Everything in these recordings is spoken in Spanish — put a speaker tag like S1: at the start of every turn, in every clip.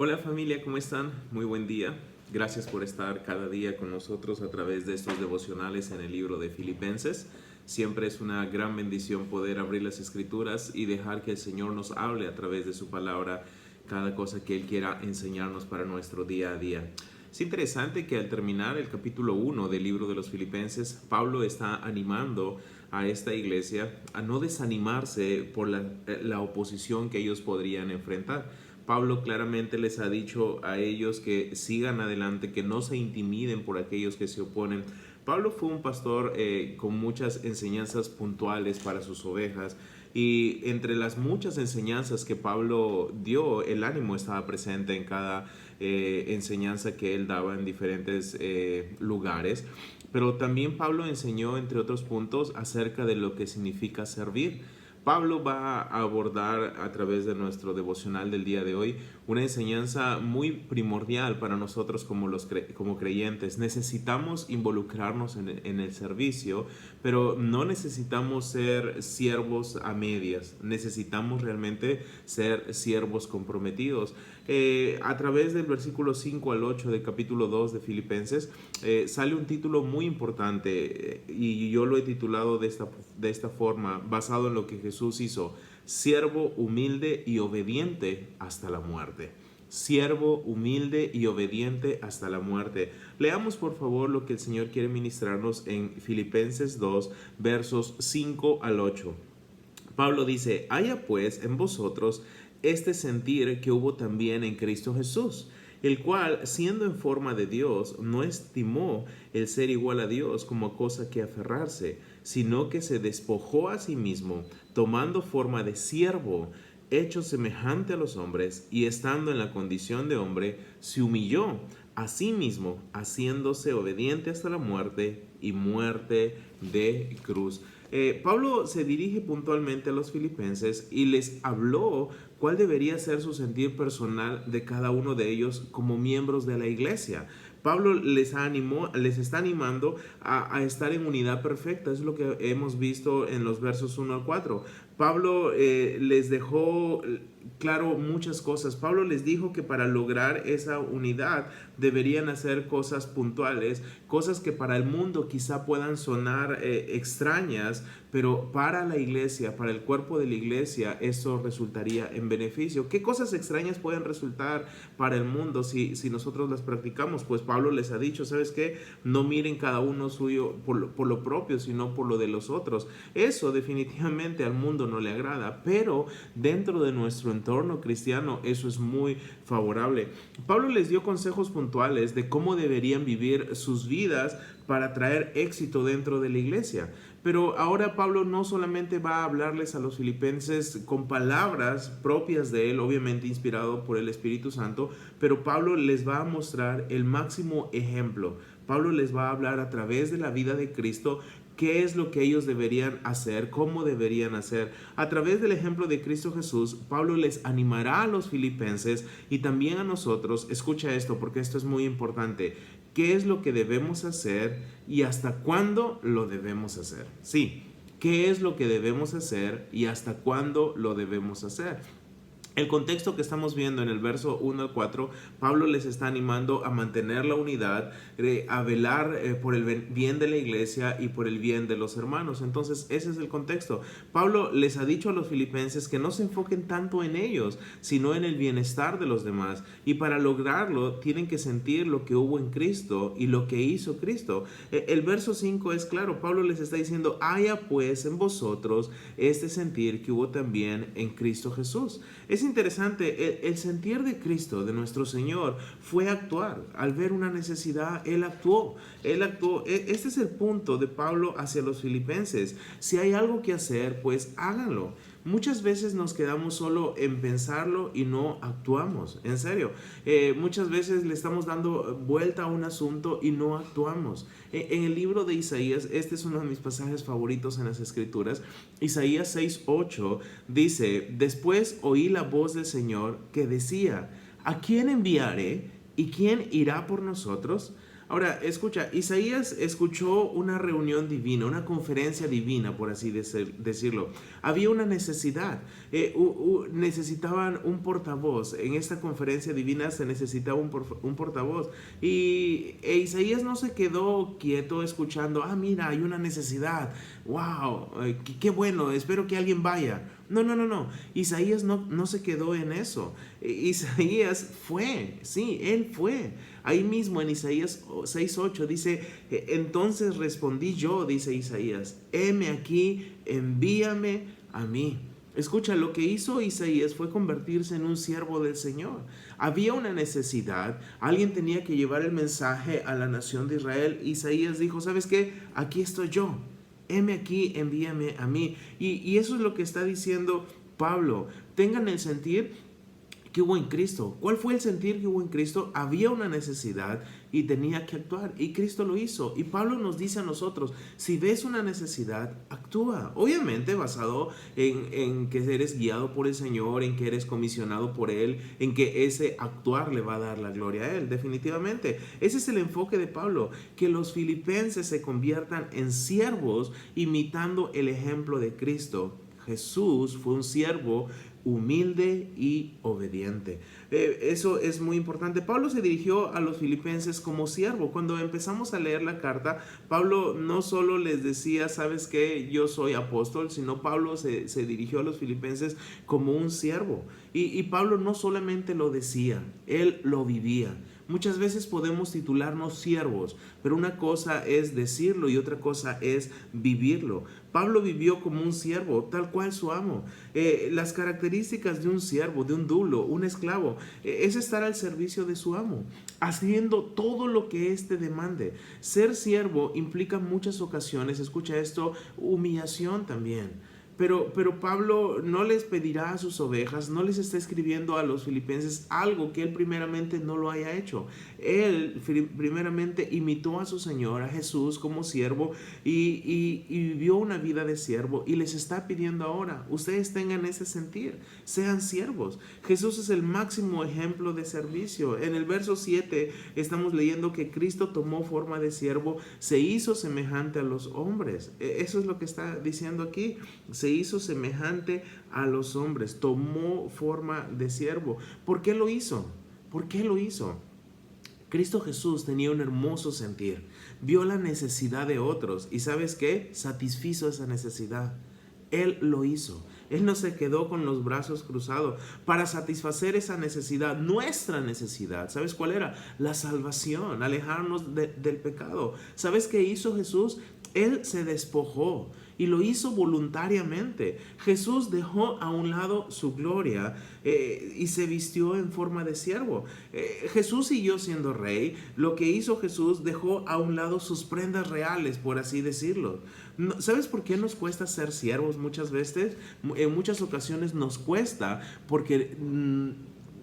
S1: Hola familia, ¿cómo están? Muy buen día. Gracias por estar cada día con nosotros a través de estos devocionales en el libro de Filipenses. Siempre es una gran bendición poder abrir las escrituras y dejar que el Señor nos hable a través de su palabra cada cosa que Él quiera enseñarnos para nuestro día a día. Es interesante que al terminar el capítulo 1 del libro de los Filipenses, Pablo está animando a esta iglesia a no desanimarse por la oposición que ellos podrían enfrentar. Pablo claramente les ha dicho a ellos que sigan adelante, que no se intimiden por aquellos que se oponen. Pablo fue un pastor con muchas enseñanzas puntuales para sus ovejas, y entre las muchas enseñanzas que Pablo dio, el ánimo estaba presente en cada enseñanza que él daba en diferentes lugares. Pero también Pablo enseñó, entre otros puntos, acerca de lo que significa servir. Pablo va a abordar a través de nuestro devocional del día de hoy una enseñanza muy primordial para nosotros como creyentes. Necesitamos involucrarnos en el servicio, pero no necesitamos ser siervos a medias. Necesitamos realmente ser siervos comprometidos. A través del versículo 5 al 8 del capítulo 2 de Filipenses sale un título muy importante, y yo lo he titulado de esta forma, basado en lo que Jesús hizo: siervo humilde y obediente hasta la muerte. Siervo humilde y obediente hasta la muerte. Leamos por favor lo que el Señor quiere ministrarnos en Filipenses 2, versos 5 al 8. Pablo dice: haya pues en vosotros este sentir que hubo también en Cristo Jesús, el cual, siendo en forma de Dios, no estimó el ser igual a Dios como cosa que aferrarse, sino que se despojó a sí mismo, tomando forma de siervo, hecho semejante a los hombres, y estando en la condición de hombre, se humilló a sí mismo, haciéndose obediente hasta la muerte, y muerte de cruz. Pablo se dirige puntualmente a los filipenses y les habló cuál debería ser su sentir personal de cada uno de ellos como miembros de la iglesia. Pablo les está animando a estar en unidad perfecta. Es lo que hemos visto en los versos 1 al 4. Pablo les dejó claro muchas cosas. Pablo les dijo que para lograr esa unidad deberían hacer cosas puntuales, cosas que para el mundo quizá puedan sonar extrañas, pero para la iglesia, para el cuerpo de la iglesia, eso resultaría en beneficio. ¿Qué cosas extrañas pueden resultar para el mundo si nosotros las practicamos? Pues Pablo les ha dicho: ¿sabes qué? No miren cada uno suyo por lo propio, sino por lo de los otros. Eso definitivamente al mundo no le agrada, pero dentro de nuestro entorno cristiano eso es muy favorable. Pablo les dio consejos puntuales de cómo deberían vivir sus vidas para traer éxito dentro de la iglesia. Pero ahora Pablo no solamente va a hablarles a los filipenses con palabras propias de él, obviamente inspirado por el Espíritu Santo, pero Pablo les va a mostrar el máximo ejemplo. Pablo les va a hablar a través de la vida de Cristo qué es lo que ellos deberían hacer, cómo deberían hacer. A través del ejemplo de Cristo Jesús, Pablo les animará a los filipenses y también a nosotros. Escucha esto, porque esto es muy importante. ¿Qué es lo que debemos hacer y hasta cuándo lo debemos hacer? Sí, ¿qué es lo que debemos hacer y hasta cuándo lo debemos hacer? El contexto que estamos viendo en el verso 1 al 4, Pablo les está animando a mantener la unidad, a velar por el bien de la iglesia y por el bien de los hermanos. Entonces, ese es el contexto. Pablo les ha dicho a los filipenses que no se enfoquen tanto en ellos, sino en el bienestar de los demás. Y para lograrlo, tienen que sentir lo que hubo en Cristo y lo que hizo Cristo. El verso 5 es claro. Pablo les está diciendo: haya pues en vosotros este sentir que hubo también en Cristo Jesús. Es interesante, el sentir de Cristo, de nuestro Señor, fue actuar. Al ver una necesidad, Él actuó. Él actuó. Este es el punto de Pablo hacia los filipenses. Si hay algo que hacer, pues háganlo. Muchas veces nos quedamos solo en pensarlo y no actuamos. En serio, muchas veces le estamos dando vuelta a un asunto y no actuamos. En el libro de Isaías, este es uno de mis pasajes favoritos en las Escrituras. Isaías 6:8 dice: después oí la voz del Señor que decía: ¿a quién enviaré? ¿Y quién irá por nosotros? Ahora, escucha, Isaías escuchó una reunión divina, una conferencia divina, por así decirlo. Había una necesidad, necesitaban un portavoz. En esta conferencia divina se necesitaba un portavoz. Isaías no se quedó quieto escuchando, mira, hay una necesidad, wow, qué bueno, espero que alguien vaya. No. Isaías no se quedó en eso. Isaías fue, sí, él fue. Ahí mismo en Isaías 6:8 dice, entonces respondí yo, dice Isaías, heme aquí, envíame a mí. Escucha, lo que hizo Isaías fue convertirse en un siervo del Señor. Había una necesidad, alguien tenía que llevar el mensaje a la nación de Israel. Isaías dijo, ¿sabes qué? Aquí estoy yo. Heme aquí, envíame a mí. Y eso es lo que está diciendo Pablo. Tengan el sentir que hubo en Cristo. ¿Cuál fue el sentir que hubo en Cristo? Había una necesidad y tenía que actuar. Y Cristo lo hizo. Y Pablo nos dice a nosotros, si ves una necesidad, actúa. Obviamente basado en que eres guiado por el Señor, en que eres comisionado por Él, en que ese actuar le va a dar la gloria a Él. Definitivamente. Ese es el enfoque de Pablo. Que los filipenses se conviertan en siervos imitando el ejemplo de Cristo. Jesús fue un siervo humilde y obediente. Eso es muy importante. Pablo se dirigió a los filipenses como siervo. Cuando empezamos a leer la carta, Pablo no solo les decía, ¿sabes qué? Yo soy apóstol, sino Pablo se dirigió a los filipenses como un siervo. Y Pablo no solamente lo decía, él lo vivía. Muchas veces podemos titularnos siervos, pero una cosa es decirlo y otra cosa es vivirlo. Pablo vivió como un siervo, tal cual su amo. Las características de un siervo, de un dulo, un esclavo, es estar al servicio de su amo, haciendo todo lo que éste demande. Ser siervo implica en muchas ocasiones, escucha esto, humillación también. Pero Pablo no les pedirá a sus ovejas, no les está escribiendo a los filipenses algo que él primeramente no lo haya hecho. Él primeramente imitó a su Señor, a Jesús como siervo y vivió una vida de siervo y les está pidiendo ahora, ustedes tengan ese sentir, sean siervos. Jesús es el máximo ejemplo de servicio. En el verso 7 estamos leyendo que Cristo tomó forma de siervo, se hizo semejante a los hombres. Eso es lo que está diciendo aquí. Se hizo semejante a los hombres, tomó forma de siervo. ¿Por qué lo hizo? ¿Por qué lo hizo? Cristo Jesús tenía un hermoso sentir, vio la necesidad de otros y ¿sabes qué? Satisfizo esa necesidad. Él lo hizo. Él no se quedó con los brazos cruzados para satisfacer esa necesidad, nuestra necesidad. ¿Sabes cuál era? La salvación, alejarnos del pecado. ¿Sabes qué hizo Jesús? Él se despojó y lo hizo voluntariamente. Jesús dejó a un lado su gloria y se vistió en forma de siervo. Jesús siguió siendo rey. Lo que hizo Jesús, dejó a un lado sus prendas reales, por así decirlo. ¿Sabes por qué nos cuesta ser siervos muchas veces? En muchas ocasiones nos cuesta porque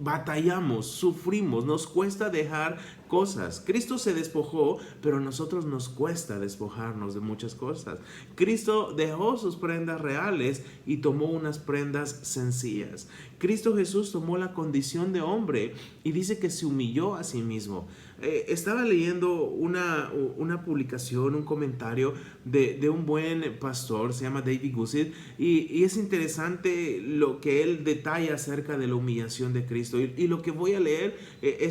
S1: batallamos, sufrimos, nos cuesta dejar cosas. Cristo se despojó, pero a nosotros nos cuesta despojarnos de muchas cosas. Cristo dejó sus prendas reales y tomó unas prendas sencillas. Cristo Jesús tomó la condición de hombre y dice que se humilló a sí mismo. Estaba leyendo una publicación, un comentario de un buen pastor, se llama David Guzik, y es interesante lo que él detalla acerca de la humillación de Cristo. Y lo que voy a leer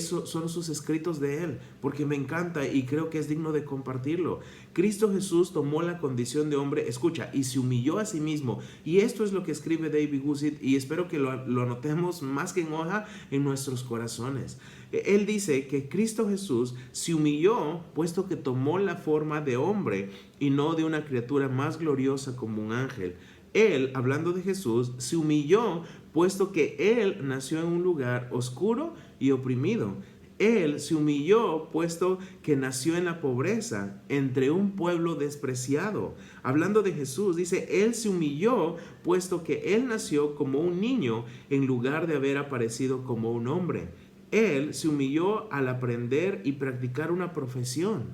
S1: son sus escritos de él, porque me encanta y creo que es digno de compartirlo. Cristo Jesús tomó la condición de hombre, escucha, y se humilló a sí mismo. Y esto es lo que escribe David Guzik, y espero que lo anotemos más que en hoja en nuestros corazones. Él dice que Cristo Jesús se humilló, puesto que tomó la forma de hombre y no de una criatura más gloriosa como un ángel. Él, hablando de Jesús, se humilló, puesto que él nació en un lugar oscuro y oprimido. Él se humilló, puesto que nació en la pobreza, entre un pueblo despreciado. Hablando de Jesús, dice, él se humilló, puesto que él nació como un niño, en lugar de haber aparecido como un hombre. Él se humilló al aprender y practicar una profesión.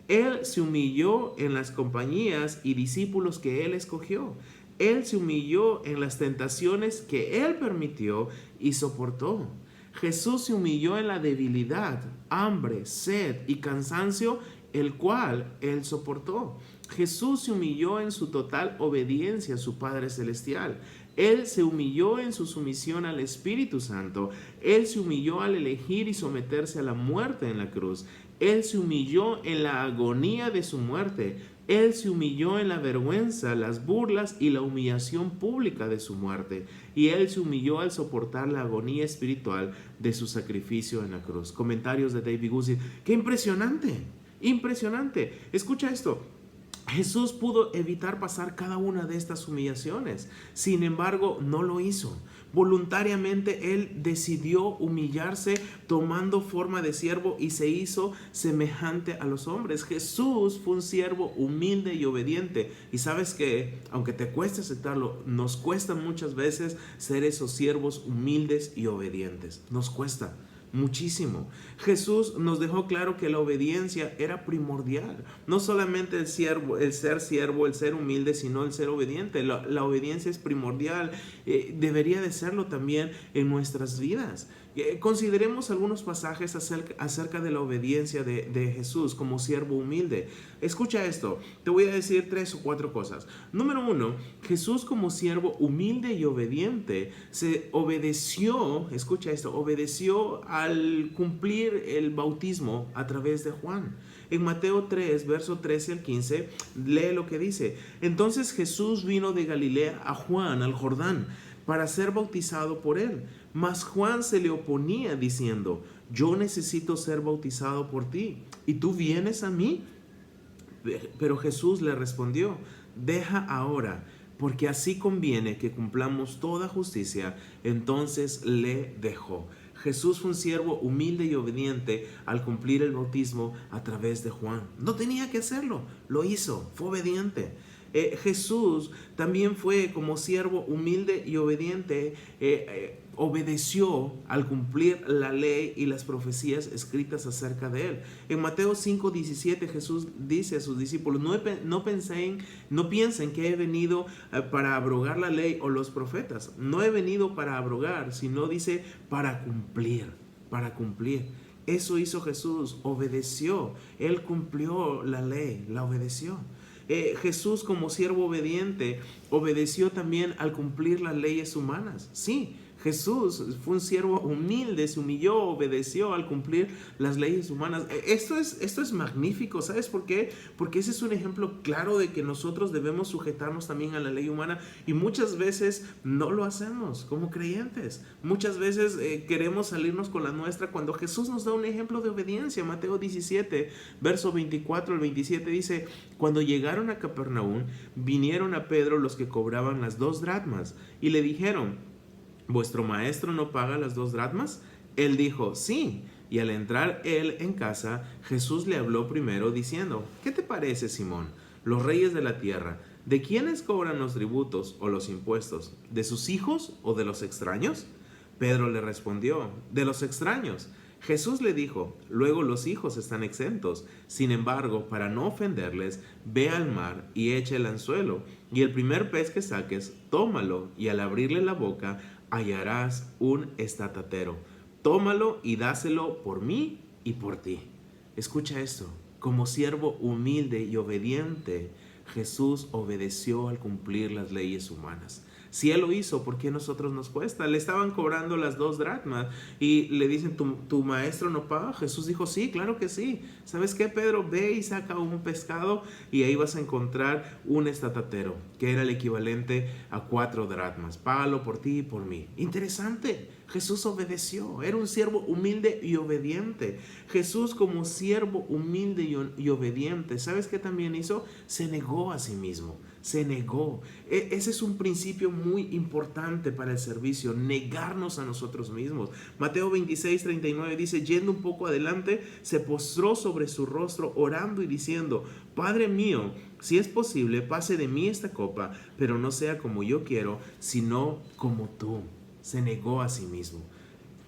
S1: Él se humilló en las compañías y discípulos que él escogió. Él se humilló en las tentaciones que él permitió y soportó. Jesús se humilló en la debilidad, hambre, sed y cansancio, el cual Él soportó. Jesús se humilló en su total obediencia a su Padre Celestial. Él se humilló en su sumisión al Espíritu Santo. Él se humilló al elegir y someterse a la muerte en la cruz. Él se humilló en la agonía de su muerte. Él se humilló en la vergüenza, las burlas y la humillación pública de su muerte. Y Él se humilló al soportar la agonía espiritual de su sacrificio en la cruz. Comentarios de David Guzik. ¡Qué impresionante! Impresionante. Escucha esto. Jesús pudo evitar pasar cada una de estas humillaciones. Sin embargo, no lo hizo. Voluntariamente Él decidió humillarse tomando forma de siervo y se hizo semejante a los hombres. Jesús fue un siervo humilde y obediente. Y sabes que, aunque te cueste aceptarlo, nos cuesta muchas veces ser esos siervos humildes y obedientes. Nos cuesta muchísimo. Jesús nos dejó claro que la obediencia era primordial. No solamente el ser siervo, el ser humilde, sino el ser obediente. La obediencia es primordial. Debería de serlo también en nuestras vidas. Consideremos algunos pasajes acerca de la obediencia de Jesús como siervo humilde. Escucha esto, te voy a decir 3 o 4 cosas. Número 1, Jesús como siervo humilde y obediente se obedeció, escucha esto, obedeció al cumplir el bautismo a través de Juan. En Mateo 3, verso 13 al 15, lee lo que dice. Entonces Jesús vino de Galilea a Juan, al Jordán, para ser bautizado por él. Mas Juan se le oponía diciendo, yo necesito ser bautizado por ti, ¿y tú vienes a mí? Pero Jesús le respondió, deja ahora, porque así conviene que cumplamos toda justicia. Entonces le dejó. Jesús fue un siervo humilde y obediente al cumplir el bautismo a través de Juan. No tenía que hacerlo, lo hizo, fue obediente. Jesús también fue como siervo humilde y obediente, obedeció al cumplir la ley y las profecías escritas acerca de él. En Mateo 5:17 Jesús dice a sus discípulos, no piensen que he venido para abrogar la ley o los profetas. No he venido para abrogar, sino dice para cumplir, para cumplir. Eso hizo Jesús, obedeció, Él cumplió la ley, la obedeció. Jesús como siervo obediente obedeció también al cumplir las leyes humanas. Sí, Jesús fue un siervo humilde, se humilló, obedeció al cumplir las leyes humanas. Esto es magnífico, ¿sabes por qué? Porque ese es un ejemplo claro de que nosotros debemos sujetarnos también a la ley humana y muchas veces no lo hacemos como creyentes. Muchas veces queremos salirnos con la nuestra cuando Jesús nos da un ejemplo de obediencia. Mateo 17, verso 24 al 27 dice, cuando llegaron a Capernaum, vinieron a Pedro los que cobraban las 2 dracmas y le dijeron, ¿vuestro maestro no paga las 2 dracmas? Él dijo, sí. Y al entrar él en casa, Jesús le habló primero diciendo, ¿qué te parece, Simón? Los reyes de la tierra, ¿de quiénes cobran los tributos o los impuestos? ¿De sus hijos o de los extraños? Pedro le respondió, de los extraños. Jesús le dijo, luego los hijos están exentos. Sin embargo, para no ofenderles, ve al mar y echa el anzuelo, y el primer pez que saques, tómalo, y al abrirle la boca, hallarás un estatatero. Tómalo y dáselo por mí y por ti. Escucha esto, como siervo humilde y obediente, Jesús obedeció al cumplir las leyes humanas. Si Él lo hizo, ¿por qué a nosotros nos cuesta? Le estaban cobrando las 2 dracmas y le dicen, ¿tu maestro no paga? Jesús dijo, sí, claro que sí. ¿Sabes qué, Pedro? Ve y saca un pescado y ahí vas a encontrar un estatatero, que era el equivalente a 4 dracmas. Págalo por ti y por mí. Interesante. Jesús obedeció. Era un siervo humilde y obediente. Jesús como siervo humilde y obediente, ¿sabes qué también hizo? Se negó a sí mismo. Se negó. Ese es un principio muy importante para el servicio, negarnos a nosotros mismos. Mateo 26:39 dice, yendo un poco adelante, se postró sobre su rostro orando y diciendo, Padre mío, si es posible, pase de mí esta copa, pero no sea como yo quiero, sino como tú. Se negó a sí mismo.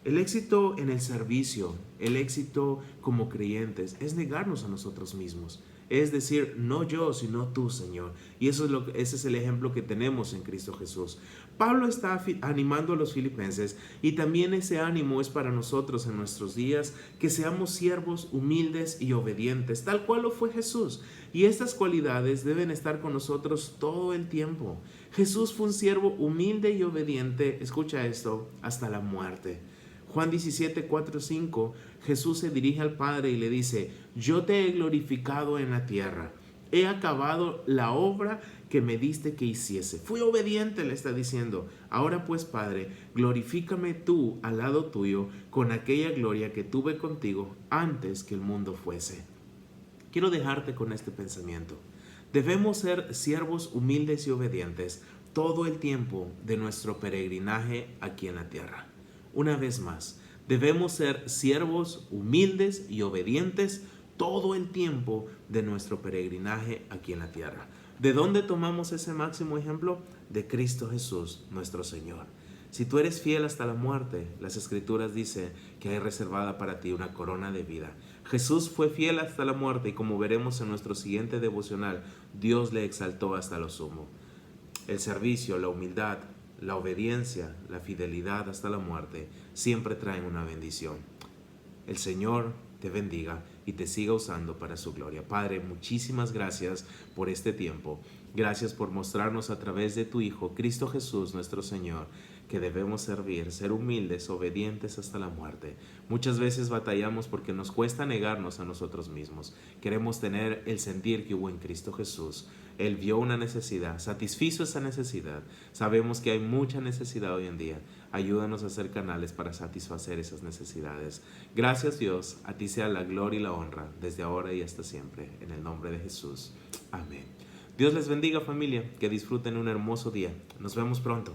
S1: El éxito en el servicio, el éxito como creyentes, es negarnos a nosotros mismos. Es decir, no yo, sino tú, Señor. Y ese es el ejemplo que tenemos en Cristo Jesús. Pablo está animando a los filipenses y también ese ánimo es para nosotros en nuestros días, que seamos siervos humildes y obedientes, tal cual lo fue Jesús. Y estas cualidades deben estar con nosotros todo el tiempo. Jesús fue un siervo humilde y obediente, escucha esto, hasta la muerte. Juan 17, 4, 5, Jesús se dirige al Padre y le dice: yo te he glorificado en la tierra, he acabado la obra que me diste que hiciese. Fui obediente, le está diciendo. Ahora pues, Padre, glorifícame tú al lado tuyo con aquella gloria que tuve contigo antes que el mundo fuese. Quiero dejarte con este pensamiento. Debemos ser siervos humildes y obedientes todo el tiempo de nuestro peregrinaje aquí en la tierra. Una vez más, debemos ser siervos humildes y obedientes todo el tiempo de nuestro peregrinaje aquí en la tierra. ¿De dónde tomamos ese máximo ejemplo? De Cristo Jesús, nuestro Señor. Si tú eres fiel hasta la muerte, las Escrituras dicen que hay reservada para ti una corona de vida. Jesús fue fiel hasta la muerte y, como veremos en nuestro siguiente devocional, Dios le exaltó hasta lo sumo. El servicio, la humildad, la obediencia, la fidelidad hasta la muerte siempre traen una bendición. El Señor te bendiga y te siga usando para su gloria. Padre, muchísimas gracias por este tiempo. Gracias por mostrarnos a través de tu Hijo, Cristo Jesús, nuestro Señor, que debemos ser humildes, obedientes hasta la muerte. Muchas veces batallamos porque nos cuesta negarnos a nosotros mismos. Queremos tener el sentir que hubo en Cristo Jesús. Él vio una necesidad, satisfizo esa necesidad. Sabemos que hay mucha necesidad hoy en día. Ayúdanos a ser canales para satisfacer esas necesidades. Gracias, Dios. A ti sea la gloria y la honra, desde ahora y hasta siempre. En el nombre de Jesús. Amén. Dios les bendiga, familia. Que disfruten un hermoso día. Nos vemos pronto.